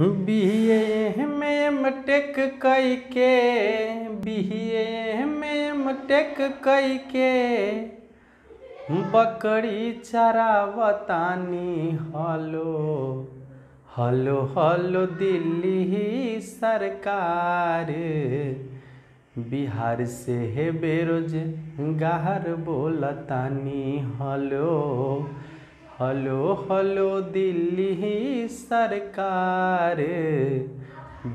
BA में MTech कई के, बीए में एमटेक कई के, बकरी चरावतानी हलो हलो हलो दिल्ली सरकार। बिहार से है बेरोजगार बोलतानी हलो हलो हलो दिल्ली सरकार।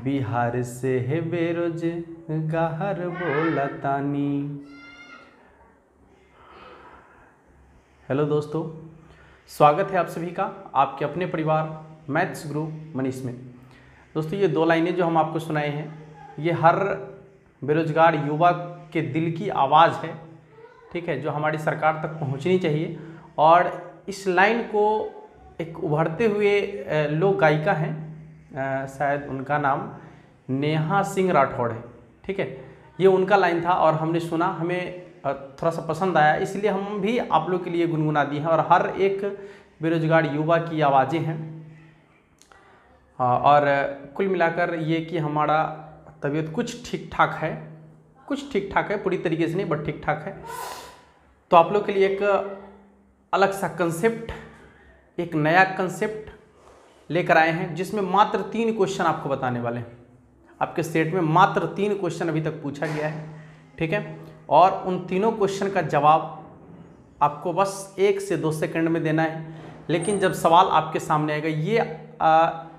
बिहार से है बेरोजगार बोलतानी। हेलो दोस्तों, स्वागत है आप सभी का आपके अपने परिवार मैथ्स गुरु मनीष में। दोस्तों, ये दो लाइनें जो हम आपको सुनाए हैं, ये हर बेरोजगार युवा के दिल की आवाज़ है, ठीक है, जो हमारी सरकार तक पहुंचनी चाहिए। और इस लाइन को एक उभरते हुए लोक गायिका हैं, शायद उनका नाम नेहा सिंह राठौड़ है, ठीक है। ये उनका लाइन था और हमने सुना, हमें थोड़ा सा पसंद आया, इसलिए हम भी आप लोग के लिए गुनगुना दिए हैं। और हर एक बेरोजगार युवा की आवाज़ें हैं। और कुल मिलाकर ये कि हमारा तबीयत कुछ ठीक ठाक है, कुछ ठीक ठाक है, पूरी तरीके से नहीं बट ठीक ठाक है। तो आप लोग के लिए एक अलग सा कंसेप्ट, एक नया कंसेप्ट लेकर आए हैं, जिसमें मात्र 3 क्वेश्चन आपको बताने वाले हैं। आपके सेट में मात्र 3 क्वेश्चन अभी तक पूछा गया है, ठीक है। और उन तीनों क्वेश्चन का जवाब आपको बस 1 से 2 सेकंड में देना है। लेकिन जब सवाल आपके सामने आएगा, ये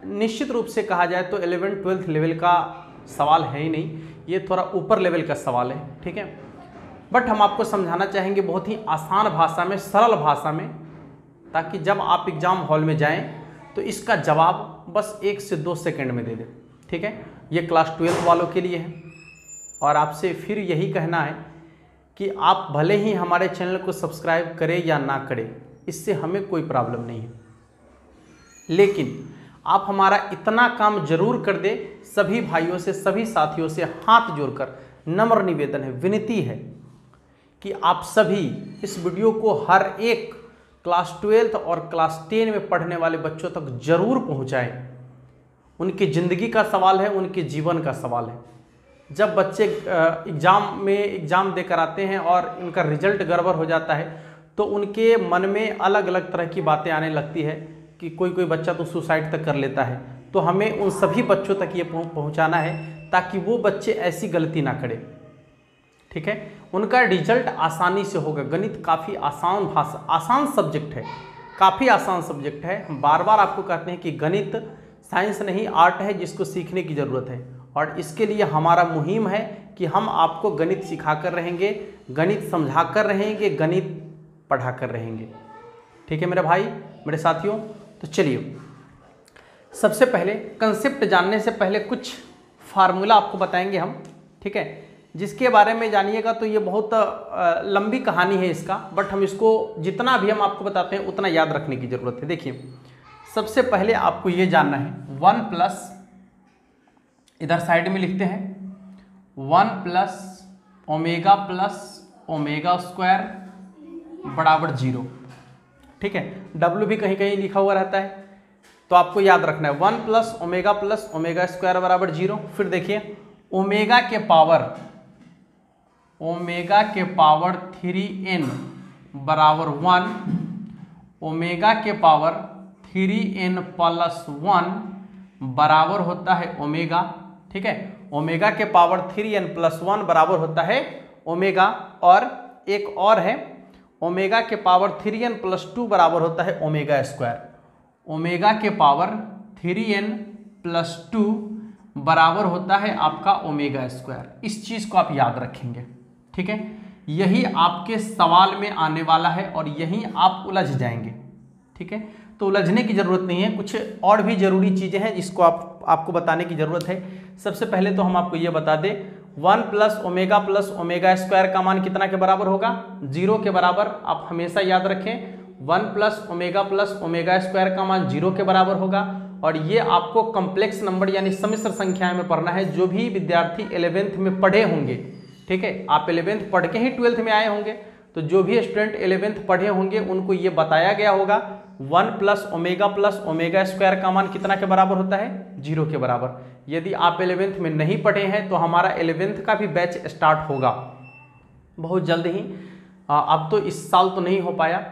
निश्चित रूप से कहा जाए तो 11th-12th लेवल का सवाल है ही नहीं, ये थोड़ा ऊपर लेवल का सवाल है, ठीक है। बट हम आपको समझाना चाहेंगे बहुत ही आसान भाषा में, सरल भाषा में, ताकि जब आप एग्ज़ाम हॉल में जाएं तो इसका जवाब बस 1 से 2 सेकंड में दे दें, ठीक है। ये क्लास 12th वालों के लिए है। और आपसे फिर यही कहना है कि आप भले ही हमारे चैनल को सब्सक्राइब करें या ना करें, इससे हमें कोई प्रॉब्लम नहीं है, लेकिन आप हमारा इतना काम जरूर कर दे। सभी भाइयों से, सभी साथियों से हाथ जोड़कर नम्र निवेदन है, विनती है कि आप सभी इस वीडियो को हर एक क्लास 12th और क्लास 10 में पढ़ने वाले बच्चों तक जरूर पहुंचाएं। उनकी ज़िंदगी का सवाल है, उनके जीवन का सवाल है। जब बच्चे एग्ज़ाम देकर आते हैं और इनका रिजल्ट गड़बड़ हो जाता है, तो उनके मन में अलग अलग तरह की बातें आने लगती है कि कोई बच्चा तो सुसाइड तक कर लेता है। तो हमें उन सभी बच्चों तक ये पहुंचाना है, ताकि वो बच्चे ऐसी गलती ना करें, ठीक है। उनका रिजल्ट आसानी से होगा। गणित काफ़ी आसान सब्जेक्ट है, काफ़ी आसान सब्जेक्ट है। हम बार बार आपको कहते हैं कि गणित साइंस नहीं, आर्ट है, जिसको सीखने की ज़रूरत है। और इसके लिए हमारा मुहिम है कि हम आपको गणित सिखाकर रहेंगे, गणित समझाकर रहेंगे, गणित पढ़ाकर रहेंगे, ठीक है मेरे भाई, मेरे साथियों। तो चलिए, सबसे पहले कंसेप्ट जानने से पहले कुछ फार्मूला आपको बताएंगे हम, ठीक है, जिसके बारे में जानिएगा तो ये बहुत लंबी कहानी है इसका, बट हम इसको जितना भी हम आपको बताते हैं उतना याद रखने की ज़रूरत है। देखिए, सबसे पहले आपको ये जानना है 1 प्लस, इधर साइड में लिखते हैं 1 प्लस ओमेगा स्क्वायर बराबर 0, ठीक है। W भी कहीं कहीं लिखा हुआ रहता है, तो आपको याद रखना है 1 प्लस ओमेगा स्क्वायर बराबर 0। फिर देखिए, ओमेगा के पावर 3n बराबर 1, ओमेगा के पावर 3n प्लस 1 बराबर होता है ओमेगा, ठीक है। ओमेगा के पावर 3n प्लस 1 बराबर होता है ओमेगा। और एक और है, ओमेगा के पावर 3n प्लस 2 बराबर होता है ओमेगा स्क्वायर। ओमेगा के पावर 3n प्लस 2 बराबर होता है आपका ओमेगा स्क्वायर। इस चीज़ को आप याद रखेंगे, ठीक है। यही आपके सवाल में आने वाला है और यही आप उलझ जाएंगे, ठीक है। तो उलझने की ज़रूरत नहीं है, कुछ और भी ज़रूरी चीज़ें हैं जिसको आपको बताने की ज़रूरत है। सबसे पहले तो हम आपको ये बता दें, 1 प्लस ओमेगा स्क्वायर का मान कितना के बराबर होगा? 0 के बराबर। आप हमेशा याद रखें, 1 प्लस ओमेगा स्क्वायर का मान 0 के बराबर होगा। और ये आपको कॉम्प्लेक्स नंबर यानी सम्मिश्र संख्या में पढ़ना है। जो भी विद्यार्थी 11th में पढ़े होंगे, ठीक है, आप 11th पढ़ के ही 12th में आए होंगे, तो जो भी स्टूडेंट 11th पढ़े होंगे उनको ये बताया गया होगा 1 प्लस ओमेगा स्क्वायर का मान कितना के बराबर होता है? 0 के बराबर। यदि आप 11th में नहीं पढ़े हैं तो हमारा 11th का भी बैच स्टार्ट होगा बहुत जल्द ही। अब तो इस साल तो नहीं हो पाया,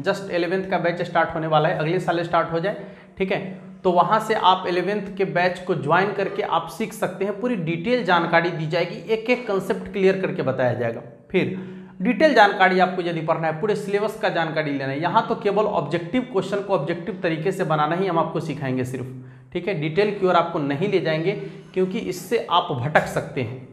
जस्ट 11th का बैच स्टार्ट होने वाला है, अगले साल स्टार्ट हो जाए, ठीक है। तो वहाँ से आप 11th के बैच को ज्वाइन करके आप सीख सकते हैं, पूरी डिटेल जानकारी दी जाएगी, एक एक कंसेप्ट क्लियर करके बताया जाएगा। फिर डिटेल जानकारी आपको यदि पढ़ना है, पूरे सिलेबस का जानकारी लेना है, यहाँ तो केवल ऑब्जेक्टिव क्वेश्चन को ऑब्जेक्टिव तरीके से बनाना ही हम आपको सिखाएंगे सिर्फ, ठीक है। डिटेल की ओर आपको नहीं ले जाएंगे क्योंकि इससे आप भटक सकते हैं।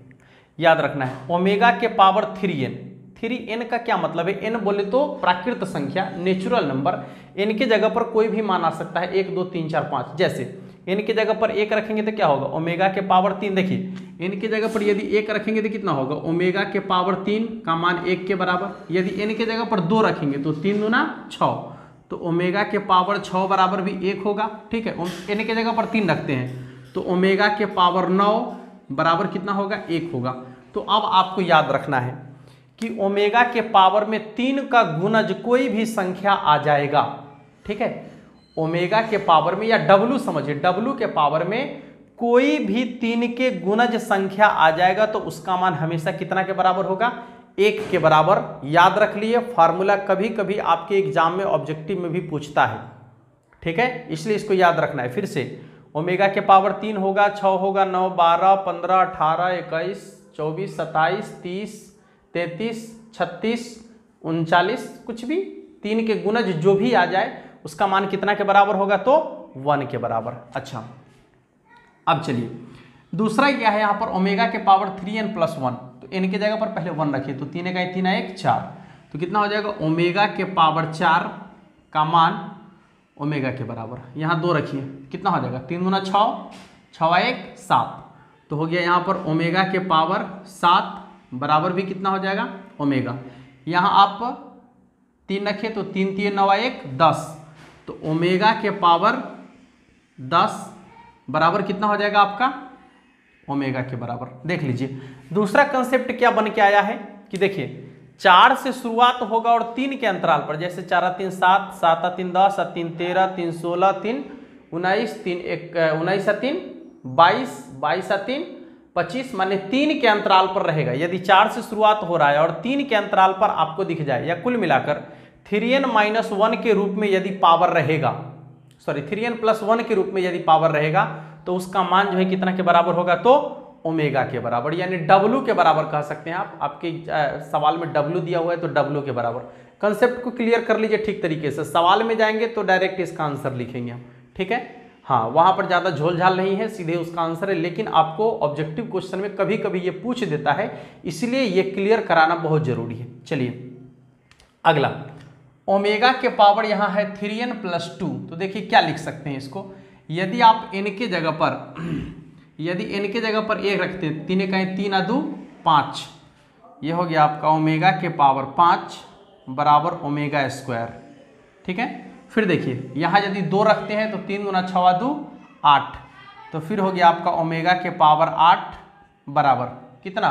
याद रखना है ओमेगा के पावर 3n, 3n का क्या मतलब है? n बोले तो प्राकृत संख्या, नेचुरल नंबर, n की जगह पर कोई भी मान आ सकता है, 1 2 3 4 5। जैसे n की जगह पर 1 रखेंगे तो क्या होगा? ओमेगा के पावर 3। देखिए n की जगह पर यदि 1 रखेंगे तो कितना होगा? ओमेगा के पावर 3 का मान 1 के बराबर। यदि n की जगह पर 2 रखेंगे तो 3 दूना 6, तो ओमेगा के पावर 6 बराबर भी 1 होगा, ठीक है। n की जगह पर 3 रखते हैं तो ओमेगा के पावर 9 बराबर कितना होगा? 1 होगा। तो अब आपको याद रखना है कि ओमेगा के पावर में 3 का गुणज कोई भी संख्या आ जाएगा, ठीक है। ओमेगा के पावर में, या W समझिए, W के पावर में कोई भी 3 के गुणज संख्या आ जाएगा तो उसका मान हमेशा कितना के बराबर होगा? 1 के बराबर। याद रख लिए, फार्मूला कभी कभी आपके एग्जाम में ऑब्जेक्टिव में भी पूछता है, ठीक है, इसलिए इसको याद रखना है। फिर से ओमेगा के पावर 3 होगा, 6 होगा, 9 12 15 18 21 24 27 30 33 36 39, कुछ भी 3 के गुणज जो भी आ जाए उसका मान कितना के बराबर होगा? तो 1 के बराबर। अच्छा, अब चलिए दूसरा क्या है, यहाँ पर ओमेगा के पावर 3n प्लस 1, तो n की जगह पर पहले 1 रखिए, तो 3 का 3 1 4, तो कितना हो जाएगा? ओमेगा के पावर 4 का मान ओमेगा के बराबर। यहाँ 2 रखिए, कितना हो जाएगा? 3 दूना 6, 6 1 7, तो हो गया यहाँ पर ओमेगा के पावर 7 बराबर भी कितना हो जाएगा? ओमेगा। यहाँ आप 3 रखिए तो 3 3 9 1 10, तो ओमेगा के पावर 10 बराबर कितना हो जाएगा आपका? ओमेगा के बराबर। देख लीजिए दूसरा कंसेप्ट क्या बन के आया है कि देखिए 4 से शुरुआत होगा और 3 के अंतराल पर, जैसे 4 3 7 7 3 10 3 13 3 16 3 19 3 19 3 22 22 3 25, माने 3 के अंतराल पर रहेगा। यदि 4 से शुरुआत हो रहा है और 3 के अंतराल पर आपको दिख जाए, या कुल मिलाकर 3n-1 के रूप में यदि पावर रहेगा, सॉरी 3n प्लस 1 के रूप में यदि पावर रहेगा तो उसका मान जो है कितना के बराबर होगा? तो ओमेगा के बराबर, यानी W के बराबर कह सकते हैं आप। आपके सवाल में W दिया हुआ है तो W के बराबर। कंसेप्ट को क्लियर कर लीजिए ठीक तरीके से, सवाल में जाएंगे तो डायरेक्ट इसका आंसर लिखेंगे हम, ठीक है। हाँ, वहां पर ज्यादा झोल झाल नहीं है, सीधे उसका आंसर है, लेकिन आपको ऑब्जेक्टिव क्वेश्चन में कभी कभी ये पूछ देता है, इसलिए ये क्लियर कराना बहुत जरूरी है। चलिए अगला, ओमेगा के पावर यहाँ है 3n प्लस 2, तो देखिए क्या लिख सकते हैं इसको। यदि आप n के जगह पर, यदि n के जगह पर 1 रखते हैं, 3 का 3 2 5, ये हो गया आपका ओमेगा के पावर 5 बराबर ओमेगा स्क्वायर, ठीक है। फिर देखिए यहाँ यदि 2 रखते हैं तो 3 दूना 6 2 8, तो फिर हो गया आपका ओमेगा के पावर 8 बराबर कितना?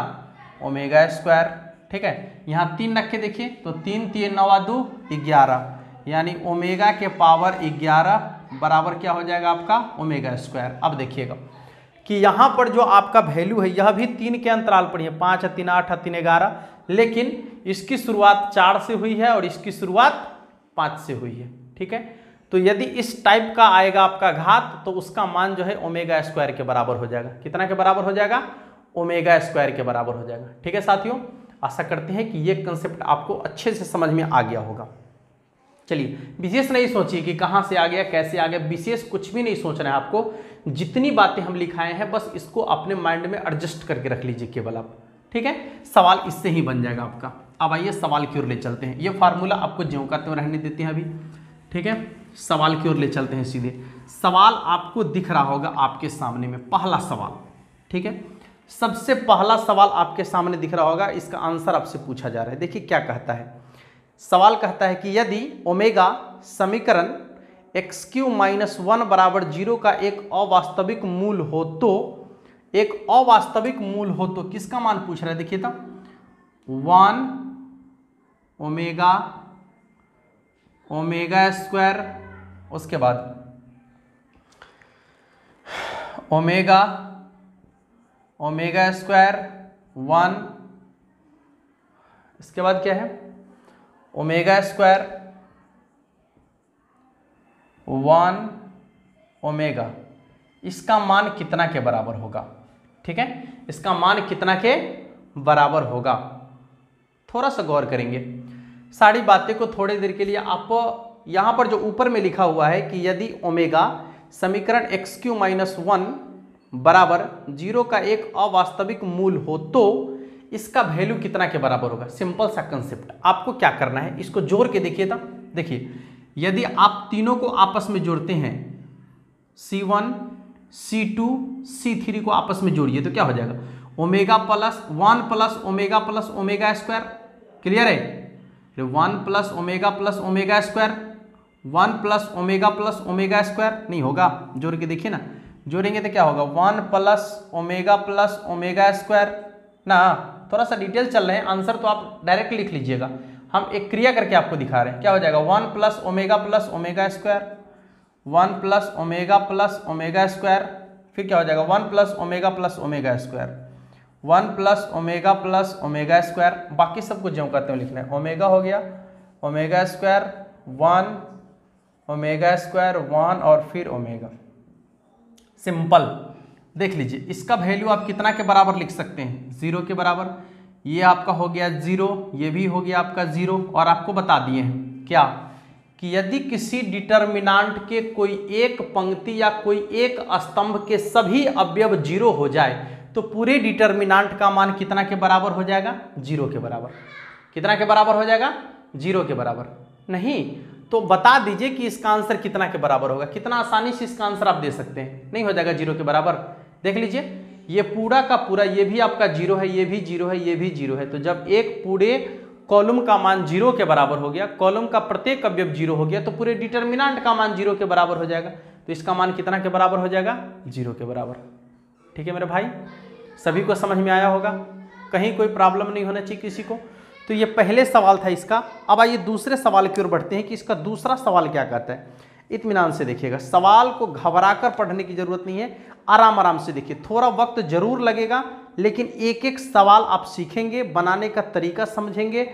ओमेगा स्क्वायर, ठीक है। यहाँ 3 रखे देखिए तो 3 3 9 2 11, यानी ओमेगा के पावर 11 बराबर क्या हो जाएगा आपका? Omega square. अब देखिएगा कि यहाँ पर जो आपका वैल्यू है यह भी 3 के अंतराल पर है, 5 3 8 3 11, लेकिन इसकी शुरुआत 4 से हुई है और इसकी शुरुआत 5 से हुई है, ठीक है। तो यदि इस टाइप का आएगा आपका घात तो उसका मान जो है ओमेगा स्क्वायर के बराबर हो जाएगा। कितना के बराबर हो जाएगा? ओमेगा स्क्वायर के बराबर हो जाएगा, ठीक है साथियों। आशा करते हैं कि ये कंसेप्ट आपको अच्छे से समझ में आ गया होगा। चलिए विशेष नहीं सोचिए कि कहाँ से आ गया, कैसे आ गया, विशेष कुछ भी नहीं सोचना है आपको। जितनी बातें हम लिखाए हैं बस इसको अपने माइंड में एडजस्ट करके रख लीजिए केवल आप, ठीक है। सवाल इससे ही बन जाएगा आपका। अब आइए सवाल की ओर ले चलते हैं। ये फार्मूला आपको ज्यों का त्यों रहने देते हैं अभी, ठीक है। सवाल की ओर ले चलते हैं सीधे। सवाल आपको दिख रहा होगा आपके सामने में, पहला सवाल, ठीक है। सबसे पहला सवाल आपके सामने दिख रहा होगा, इसका आंसर आपसे पूछा जा रहा है। देखिए क्या कहता है सवाल, कहता है कि यदि ओमेगा समीकरण x³ - 1 = 0 का एक अवास्तविक मूल हो तो, एक अवास्तविक मूल हो तो किसका मान पूछ रहा है? देखिए तो 1 ओमेगा स्क्वायर उसके बाद ओमेगा ओमेगा स्क्वायर 1, इसके बाद क्या है ओमेगा स्क्वायर 1 ओमेगा, इसका मान कितना के बराबर होगा? ठीक है, इसका मान कितना के बराबर होगा? थोड़ा सा गौर करेंगे, सारी बातें को थोड़ी देर के लिए आप यहाँ पर जो ऊपर में लिखा हुआ है कि यदि ओमेगा समीकरण x³ - 1 बराबर 0 का एक अवास्तविक मूल हो तो इसका वैल्यू कितना के बराबर होगा? सिंपल सा कंसेप्ट, आपको क्या करना है, इसको जोड़ के देखिए। था देखिए, यदि आप तीनों को आपस में जोड़ते हैं, C1 C2 C3 को आपस में जोड़िए तो क्या हो जाएगा? Omega plus 1 plus omega square, clear है? 1 plus omega square, 1 plus omega square नहीं होगा, जोड़ के देखिए ना, जोड़ेंगे तो क्या होगा? 1 प्लस ओमेगा स्क्वायर ना। थोड़ा सा डिटेल चल रहे हैं, आंसर तो आप डायरेक्ट लिख लीजिएगा, हम एक क्रिया करके आपको दिखा रहे हैं। क्या हो जाएगा? 1 plus omega square, 1 plus omega square, फिर क्या हो जाएगा? 1 plus omega square, 1 plus omega square, बाकी सबको जो कहते हैं लिखना है। ओमेगा हो गया, ओमेगा स्क्वायर 1, ओमेगा स्क्वायर 1 और फिर ओमेगा। सिंपल, देख लीजिए इसका वैल्यू आप कितना के बराबर लिख सकते हैं? 0 के बराबर। ये आपका हो गया 0, ये भी हो गया आपका 0, और आपको बता दिए हैं क्या कि यदि किसी डिटर्मिनांट के कोई एक पंक्ति या कोई एक स्तंभ के सभी अवयव 0 हो जाए तो पूरे डिटर्मिनांट का मान कितना के बराबर हो जाएगा? 0 के बराबर। कितना के बराबर हो जाएगा? 0 के बराबर। नहीं तो बता दीजिए कि इसका आंसर कितना के बराबर होगा। कितना आसानी से इसका आंसर आप दे सकते हैं, नहीं हो जाएगा 0 के बराबर। देख लीजिए, ये पूरा का पूरा, ये भी आपका 0 है, ये भी 0 है, ये भी 0 है, तो जब एक पूरे कॉलम का मान 0 के बराबर हो गया, कॉलम का प्रत्येक अवयव 0 हो गया, तो पूरे डिटर्मिनेंट का मान 0 के बराबर हो जाएगा। तो इसका मान कितना के बराबर हो जाएगा? 0 के बराबर। ठीक है मेरे भाई, सभी को समझ में आया होगा, कहीं कोई प्रॉब्लम नहीं होना चाहिए किसी को। तो ये पहले सवाल था इसका। अब आइए दूसरे सवाल की ओर बढ़ते हैं कि इसका दूसरा सवाल क्या कहता है। इत्मीनान से देखिएगा, सवाल को घबराकर पढ़ने की जरूरत नहीं है, आराम आराम से देखिए। थोड़ा वक्त जरूर लगेगा, लेकिन एक एक सवाल आप सीखेंगे, बनाने का तरीका समझेंगे,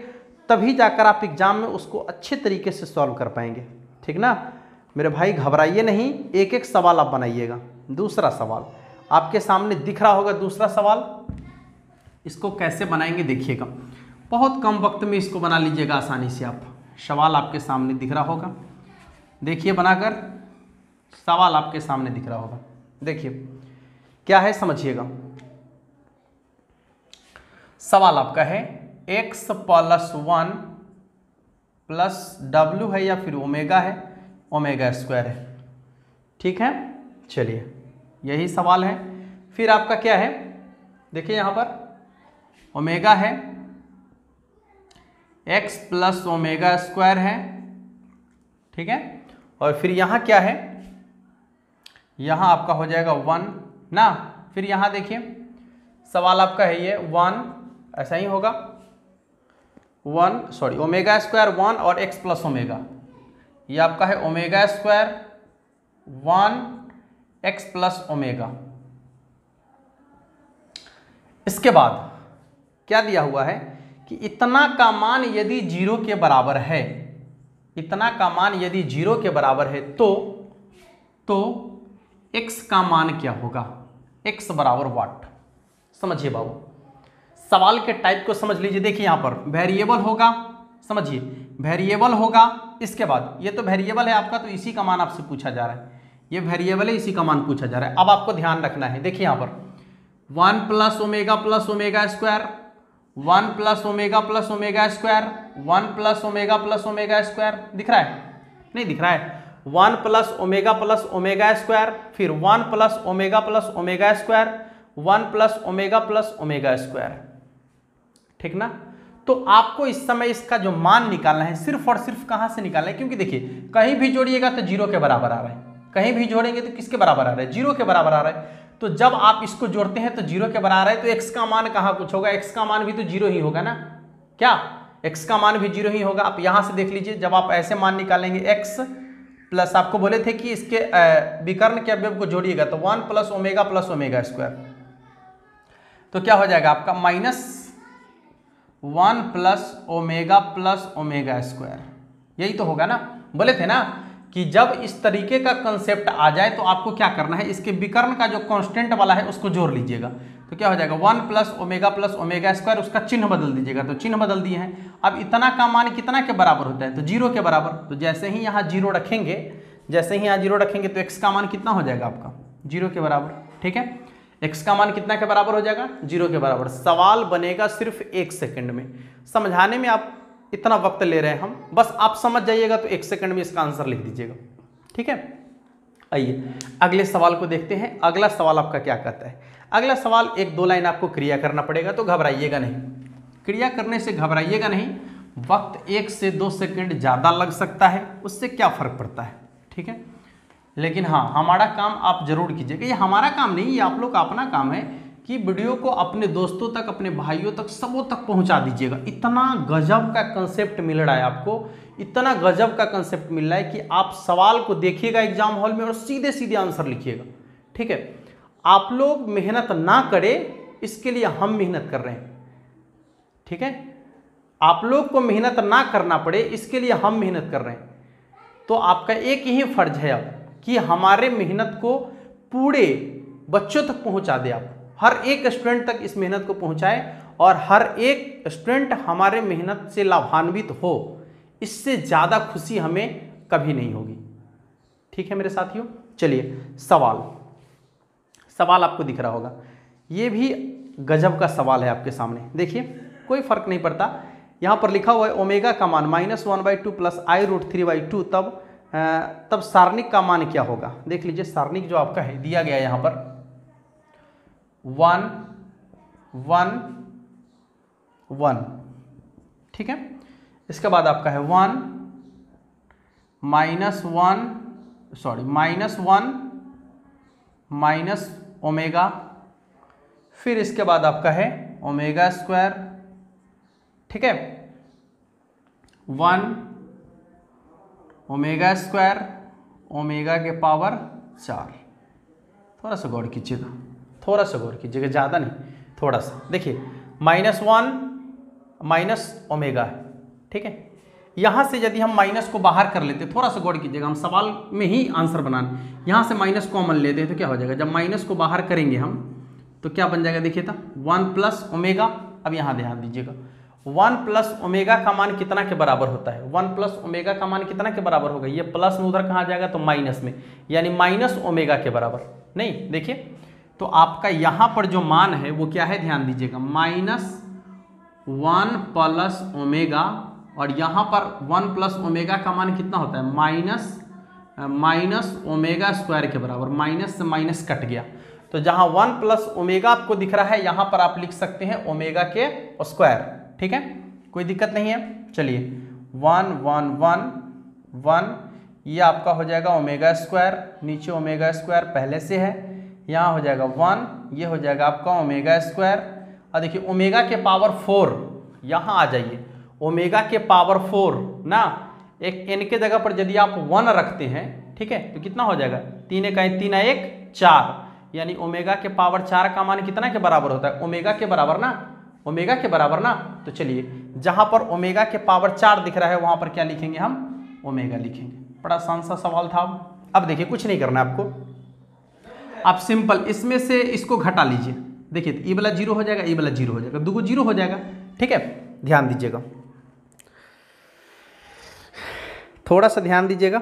तभी जाकर आप एग्जाम में उसको अच्छे तरीके से सॉल्व कर पाएंगे। ठीक ना मेरे भाई, घबराइए नहीं, एक एक सवाल आप बनाइएगा। दूसरा सवाल आपके सामने दिख रहा होगा। दूसरा सवाल इसको कैसे बनाएंगे देखिएगा, बहुत कम वक्त में इसको बना लीजिएगा आसानी से आप। सवाल आपके सामने दिख रहा होगा, देखिए बनाकर, सवाल आपके सामने दिख रहा होगा। देखिए क्या है, समझिएगा। सवाल आपका है x प्लस 1 प्लस w है या फिर ओमेगा है, ओमेगा स्क्वायर है। ठीक है, चलिए यही सवाल है। फिर आपका क्या है, देखिए यहां पर ओमेगा है, x प्लस ओमेगा स्क्वायर है। ठीक है, और फिर यहाँ क्या है, यहाँ आपका हो जाएगा 1 ना। फिर यहाँ देखिए सवाल आपका है ये 1, ऐसा ही होगा 1, सॉरी ओमेगा स्क्वायर 1 और x प्लस ओमेगा, ये आपका है omega square 1 x plus omega. इसके बाद क्या दिया हुआ है कि इतना का मान यदि 0 के बराबर है, इतना का मान यदि 0 के बराबर है तो x का मान क्या होगा? x बराबर वाट। समझिए बाबू, सवाल के टाइप को समझ लीजिए। देखिए यहां पर वेरिएबल होगा, समझिए वेरिएबल होगा। इसके बाद ये तो वेरिएबल है आपका, तो इसी का मान आपसे पूछा जा रहा है, ये वेरिएबल है, इसी का मान पूछा जा रहा है। अब आपको ध्यान रखना है, देखिए यहां पर 1 plus omega square, 1 plus omega square, 1 plus omega square, दिख रहा है? नहीं दिख रहा है। 1 प्लस ओमेगा स्क्वायर, फिर 1 plus omega square, 1 plus omega square. ठीक ना, तो आपको इस समय इसका जो मान निकालना है, सिर्फ और सिर्फ कहां से निकालना है, क्योंकि देखिए कहीं भी जोड़िएगा तो 0 के बराबर आ रहा है, कहीं भी जोड़ेंगे तो किसके बराबर आ रहा है? 0 के बराबर आ रहा है। तो जब आप इसको जोड़ते हैं तो 0 के बराबर है, तो x का मान कहाँ कुछ होगा? x का मान भी तो 0 ही होगा ना, क्या x का मान भी 0 ही होगा। आप यहां से देख लीजिए, जब आप ऐसे मान निकालेंगे x प्लस आपको बोले थे कि इसके विकर्ण के अवयव को जोड़िएगा तो 1 प्लस ओमेगा स्क्वायर, तो क्या हो जाएगा आपका -1 प्लस ओमेगा स्क्वायर। यही तो होगा ना, बोले थे ना कि जब इस तरीके का कंसेप्ट आ जाए तो आपको क्या करना है, इसके विकर्ण का जो कांस्टेंट वाला है उसको जोड़ लीजिएगा। तो क्या हो जाएगा 1 प्लस ओमेगा स्क्वायर, उसका चिन्ह बदल दीजिएगा, तो चिन्ह बदल दिए हैं। अब इतना का मान कितना के बराबर होता है, तो 0 के बराबर। तो जैसे ही यहाँ 0 रखेंगे, तो x का मान कितना हो जाएगा आपका 0 के बराबर। ठीक है, x का मान कितना के बराबर हो जाएगा 0 के बराबर। सवाल बनेगा सिर्फ 1 सेकंड में, समझाने में आप इतना वक्त ले रहे हैं हम, बस आप समझ जाइएगा तो 1 सेकंड में इसका आंसर लिख दीजिएगा। ठीक है, आइए अगले सवाल को देखते हैं। अगला सवाल आपका क्या कहता है, अगला सवाल 1-2 लाइन आपको क्रिया करना पड़ेगा, तो घबराइएगा नहीं, क्रिया करने से घबराइएगा नहीं। वक्त 1 से 2 सेकंड ज़्यादा लग सकता है, उससे क्या फ़र्क पड़ता है। ठीक है, लेकिन हाँ हमारा काम आप जरूर कीजिएगा। ये हमारा काम नहीं, ये आप लोग का अपना काम है कि वीडियो को अपने दोस्तों तक, अपने भाइयों तक, सबों तक पहुंचा दीजिएगा। इतना गजब का कंसेप्ट मिल रहा है आपको, इतना गजब का कंसेप्ट मिल रहा है कि आप सवाल को देखिएगा एग्जाम हॉल में और सीधे सीधे आंसर लिखिएगा। ठीक है, आप लोग मेहनत ना करें इसके लिए हम मेहनत कर रहे हैं। ठीक है, आप लोग को मेहनत ना करना पड़े इसके लिए हम मेहनत कर रहे हैं। तो आपका एक ही फर्ज है अब कि हमारे मेहनत को पूरे बच्चों तक पहुंचा दे। आप हर एक स्टूडेंट तक इस मेहनत को पहुंचाएं और हर एक स्टूडेंट हमारे मेहनत से लाभान्वित हो, इससे ज़्यादा खुशी हमें कभी नहीं होगी। ठीक है मेरे साथियों, चलिए सवाल आपको दिख रहा होगा, ये भी गजब का सवाल है आपके सामने। देखिए कोई फर्क नहीं पड़ता, यहाँ पर लिखा हुआ है ओमेगा का मान -1/2 प्लस i√3/2, तब सारणिक का मान क्या होगा। देख लीजिए सारणिक जो आपका है दिया गया है यहाँ पर 1 1 1। ठीक है, इसके बाद आपका है -1 माइनस ओमेगा, फिर इसके बाद आपका है ओमेगा स्क्वायर। ठीक है, 1 ओमेगा स्क्वायर ओमेगा के पावर 4। थोड़ा सा गौर कीजिएगा, ज़्यादा नहीं, थोड़ा सा। देखिए -1 माइनस ओमेगा है। ठीक है, यहाँ से यदि हम माइनस को बाहर कर लेते, थोड़ा सा गौर कीजिएगा, हम सवाल में ही आंसर बनाने, यहाँ से माइनस कॉमन लेते हैं तो क्या हो जाएगा, जब माइनस को बाहर करेंगे हम तो क्या बन जाएगा, देखिए था 1 प्लस ओमेगा। अब यहाँ ध्यान दीजिएगा 1 प्लस ओमेगा का मान कितना के बराबर होता है, 1 प्लस ओमेगा का मान कितना के बराबर होगा, ये प्लस में उधर कहाँ जाएगा तो माइनस में, यानी माइनस ओमेगा के बराबर नहीं। देखिए तो आपका यहाँ पर जो मान है वो क्या है, ध्यान दीजिएगा -1 प्लस ओमेगा, और यहाँ पर 1 प्लस ओमेगा का मान कितना होता है माइनस ओमेगा स्क्वायर के बराबर। माइनस से माइनस कट गया, तो जहाँ 1 प्लस ओमेगा आपको दिख रहा है यहाँ पर आप लिख सकते हैं ओमेगा के स्क्वायर। ठीक है, कोई दिक्कत नहीं है। चलिए 1 1 1 1, ये आपका हो जाएगा ओमेगा स्क्वायर, नीचे ओमेगा स्क्वायर पहले से है, यहाँ हो जाएगा 1, ये हो जाएगा आपका ओमेगा स्क्वायर। और देखिए ओमेगा के पावर 4, यहाँ आ जाइए, ओमेगा के पावर 4 ना, एक n के जगह पर यदि आप 1 रखते हैं, ठीक है, तो कितना हो जाएगा 3 × 1 3 × 1 4, यानी ओमेगा के पावर 4 का मान कितना के बराबर होता है, ओमेगा के बराबर ना। तो चलिए जहाँ पर ओमेगा के पावर 4 दिख रहा है वहाँ पर क्या लिखेंगे, हम ओमेगा लिखेंगे। बड़ा आसान सा सवाल था। अब देखिए कुछ नहीं करना है आपको, आप सिंपल इसमें से इसको घटा लीजिए। देखिए तो ये वाला 0 हो जाएगा, ये वाला 0 हो जाएगा, 2 0 हो जाएगा। ठीक है, ध्यान दीजिएगा, थोड़ा सा ध्यान दीजिएगा।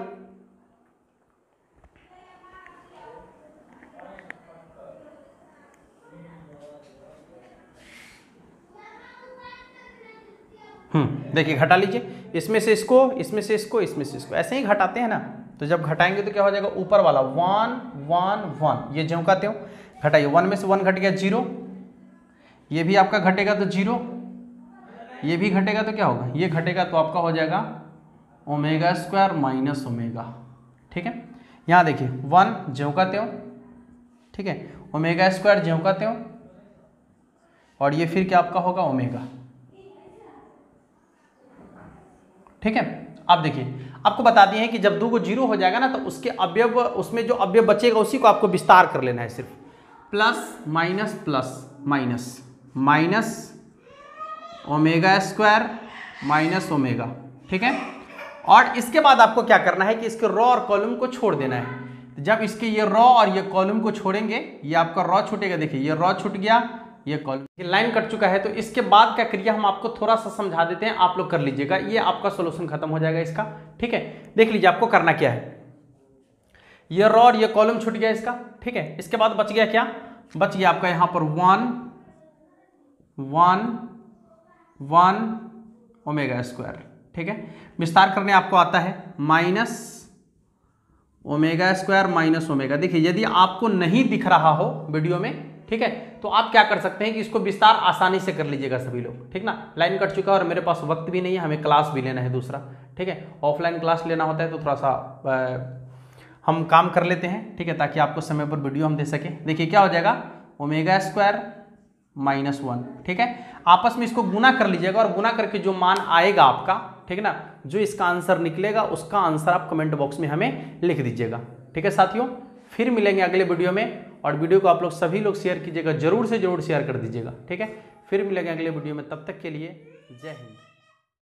देखिए घटा लीजिए, इसमें से इसको, इसमें से इसको, इसमें से इसको, ऐसे ही घटाते हैं ना। तो जब घटाएंगे तो क्या हो जाएगा, ऊपर वाला 1 1 1, ये ज्यों का त्यों घटाइए। 1 में से 1 घट गया 0, ये भी आपका घटेगा तो 0, ये भी घटेगा तो क्या होगा, ये घटेगा तो आपका हो जाएगा ओमेगा स्क्वायर माइनस ओमेगा। ठीक है, यहाँ देखिए 1 ज्यों का त्यों, ठीक है, ओमेगा स्क्वायर ज्यों का त्यों, और ये फिर क्या आपका होगा ओमेगा। ठीक है, आप देखिए, आपको बता दिए हैं कि जब 2 को 0 हो जाएगा ना तो उसके अवयव, उसमें जो अवयव बचेगा उसी को आपको विस्तार कर लेना है सिर्फ। Plus minus minus omega square minus omega, ठीक है। और इसके बाद आपको क्या करना है कि इसके रॉ और कॉलम को छोड़ देना है। जब इसके ये रॉ और ये कॉलम को छोड़ेंगे, ये आपका रॉ छूटेगा, देखिए ये रॉ छूट गया, ये कॉलम, लाइन कट चुका है। तो इसके बाद क्या क्रिया हम आपको थोड़ा सा समझा देते हैं, आप लोग कर लीजिएगा, ये आपका सोल्यूशन खत्म हो जाएगा इसका, ठीक है। देख लीजिए आपको करना क्या है, ये रॉ और ये कॉलम छूट गया इसका, ठीक है। इसके बाद बच गया क्या, बच गया आपका यहां पर 1 ओमेगा स्क्वायर, ठीक है। विस्तार करने आपको आता है minus omega square minus omega. देखिए यदि आपको नहीं दिख रहा हो वीडियो में, ठीक है, तो आप क्या कर सकते हैं कि इसको विस्तार आसानी से कर लीजिएगा सभी लोग, ठीक ना। लाइन कट चुका है और मेरे पास वक्त भी नहीं है, हमें क्लास भी लेना है दूसरा, ठीक है। ऑफलाइन क्लास लेना होता है तो थोड़ा सा हम काम कर लेते हैं, ठीक है, ताकि आपको समय पर वीडियो हम दे सके। देखिए क्या हो जाएगा, ओमेगा स्क्वायर -1, ठीक है। आपस में इसको गुना कर लीजिएगा और गुना करके जो मान आएगा आपका, ठीक है ना, जो इसका आंसर निकलेगा उसका आंसर आप कमेंट बॉक्स में हमें लिख दीजिएगा, ठीक है साथियों। फिर मिलेंगे अगले वीडियो में, और वीडियो को आप लोग सभी लोग शेयर कीजिएगा, जरूर से जरूर शेयर कर दीजिएगा, ठीक है। फिर मिलेंगे अगले वीडियो में, तब तक के लिए जय हिंद।